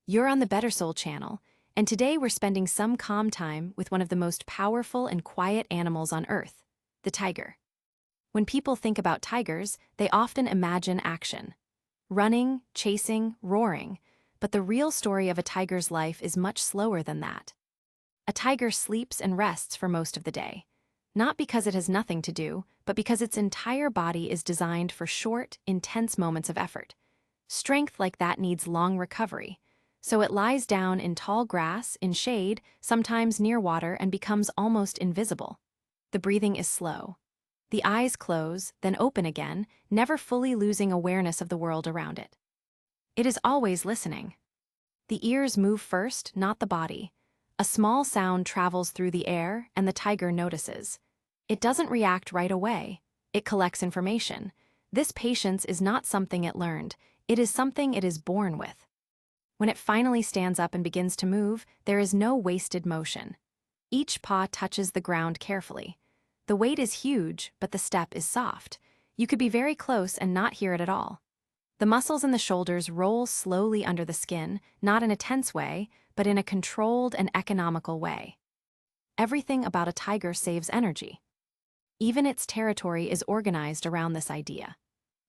You're on the BetterSoul channel, and today we're spending some calm time with one of the most powerful and quiet animals on Earth, the tiger. When people think about tigers, they often imagine action. Running, chasing, roaring, but the real story of a tiger's life is much slower than that. A tiger sleeps and rests for most of the day, not because it has nothing to do, but because its entire body is designed for short, intense moments of effort. Strength like that needs long recovery, so it lies down in tall grass, in shade, sometimes near water, and becomes almost invisible. The breathing is slow. The eyes close, then open again, never fully losing awareness of the world around it. It is always listening. The ears move first, not the body. A small sound travels through the air, and the tiger notices. It doesn't react right away. It collects information. This patience is not something it learned. It is something it is born with. When it finally stands up and begins to move, there is no wasted motion. Each paw touches the ground carefully. The weight is huge, but the step is soft. You could be very close and not hear it at all. The muscles in the shoulders roll slowly under the skin, not in a tense way, but in a controlled and economical way. Everything about a tiger saves energy. Even its territory is organized around this idea.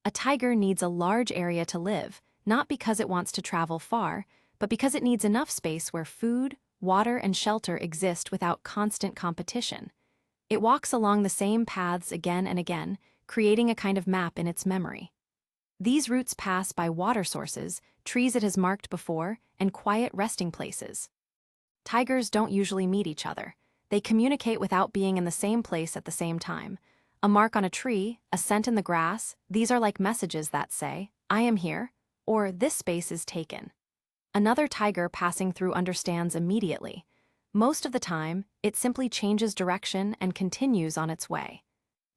A tiger needs a large area to live, not because it wants to travel far, but because it needs enough space where food, water, and shelter exist without constant competition. It walks along the same paths again and again, creating a kind of map in its memory. These routes pass by water sources, trees it has marked before, and quiet resting places. Tigers don't usually meet each other. They communicate without being in the same place at the same time. A mark on a tree, a scent in the grass, these are like messages that say, "I am here," or "this space is taken." Another tiger passing through understands immediately. Most of the time, it simply changes direction and continues on its way.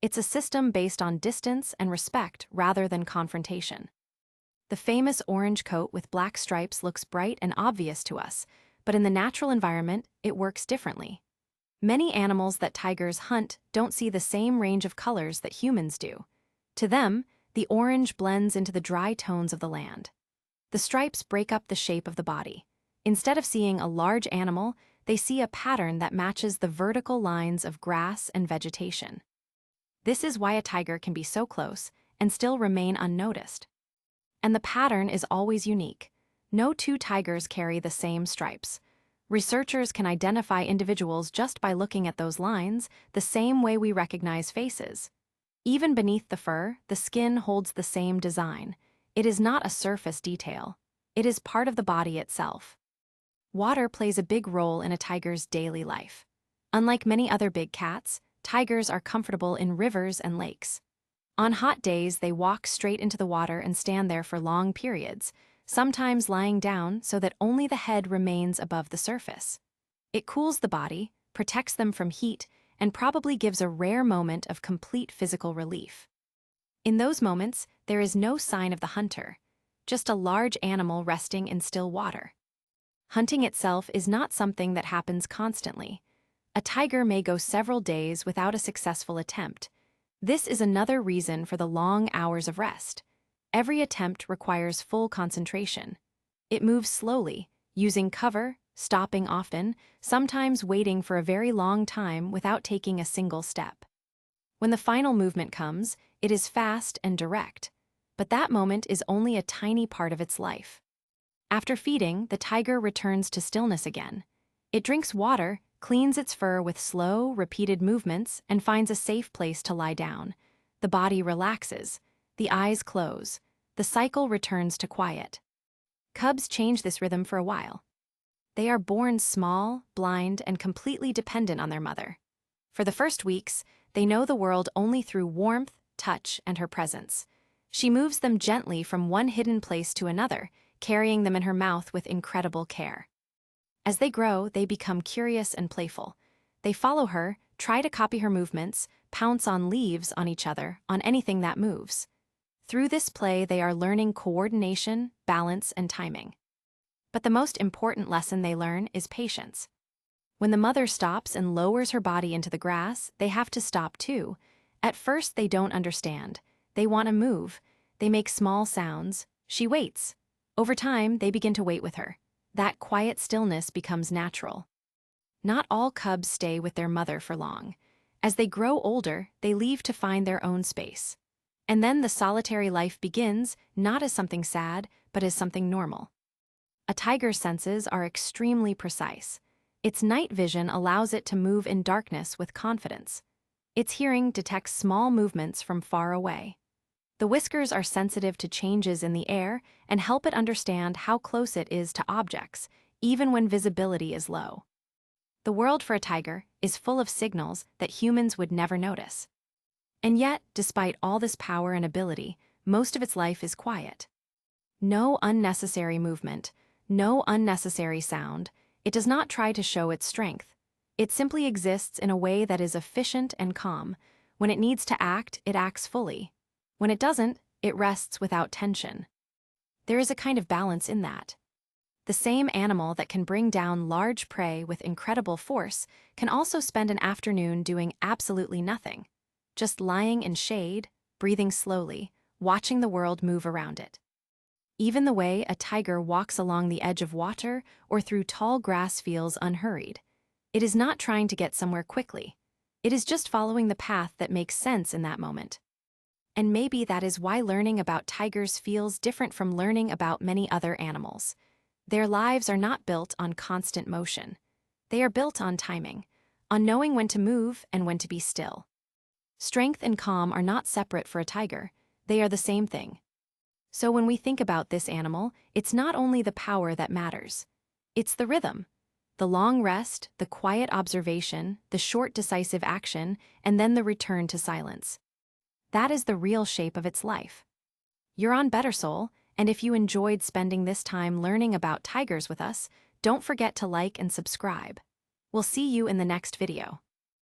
It's a system based on distance and respect rather than confrontation. The famous orange coat with black stripes looks bright and obvious to us, but in the natural environment, it works differently. Many animals that tigers hunt don't see the same range of colors that humans do. To them, the orange blends into the dry tones of the land. The stripes break up the shape of the body. Instead of seeing a large animal, they see a pattern that matches the vertical lines of grass and vegetation. This is why a tiger can be so close and still remain unnoticed. And the pattern is always unique. No two tigers carry the same stripes. Researchers can identify individuals just by looking at those lines, the same way we recognize faces. Even beneath the fur, the skin holds the same design. It is not a surface detail. It is part of the body itself. Water plays a big role in a tiger's daily life. Unlike many other big cats, tigers are comfortable in rivers and lakes. On hot days, they walk straight into the water and stand there for long periods, sometimes lying down so that only the head remains above the surface. It cools the body, protects them from heat, and probably gives a rare moment of complete physical relief. In those moments, there is no sign of the hunter, just a large animal resting in still water. Hunting itself is not something that happens constantly. A tiger may go several days without a successful attempt. This is another reason for the long hours of rest. Every attempt requires full concentration. It moves slowly, using cover, stopping often, sometimes waiting for a very long time without taking a single step. When the final movement comes, it is fast and direct, but that moment is only a tiny part of its life. After feeding, the tiger returns to stillness again. It drinks water, cleans its fur with slow, repeated movements, and finds a safe place to lie down. The body relaxes. The eyes close. The cycle returns to quiet. Cubs change this rhythm for a while. They are born small, blind, and completely dependent on their mother. For the first weeks, they know the world only through warmth, touch, and her presence. She moves them gently from one hidden place to another, carrying them in her mouth with incredible care. As they grow, they become curious and playful. They follow her, try to copy her movements, pounce on leaves, on each other, on anything that moves. Through this play, they are learning coordination, balance, and timing. But the most important lesson they learn is patience. When the mother stops and lowers her body into the grass, they have to stop too. At first, they don't understand. They want to move. They make small sounds. She waits. Over time, they begin to wait with her. That quiet stillness becomes natural. Not all cubs stay with their mother for long. As they grow older, they leave to find their own space. And then the solitary life begins, not as something sad, but as something normal. A tiger's senses are extremely precise. Its night vision allows it to move in darkness with confidence. Its hearing detects small movements from far away. The whiskers are sensitive to changes in the air and help it understand how close it is to objects, even when visibility is low. The world for a tiger is full of signals that humans would never notice. And yet, despite all this power and ability, most of its life is quiet. No unnecessary movement, no unnecessary sound. It does not try to show its strength. It simply exists in a way that is efficient and calm. When it needs to act, it acts fully. When it doesn't, it rests without tension. There is a kind of balance in that. The same animal that can bring down large prey with incredible force can also spend an afternoon doing absolutely nothing, just lying in shade, breathing slowly, watching the world move around it. Even the way a tiger walks along the edge of water or through tall grass feels unhurried. It is not trying to get somewhere quickly. It is just following the path that makes sense in that moment. And maybe that is why learning about tigers feels different from learning about many other animals. Their lives are not built on constant motion. They are built on timing, on knowing when to move and when to be still. Strength and calm are not separate for a tiger. They are the same thing. So when we think about this animal, it's not only the power that matters. It's the rhythm. The long rest, the quiet observation, the short decisive action, and then the return to silence. That is the real shape of its life. You're on BetterSoul, and if you enjoyed spending this time learning about tigers with us, don't forget to like and subscribe. We'll see you in the next video.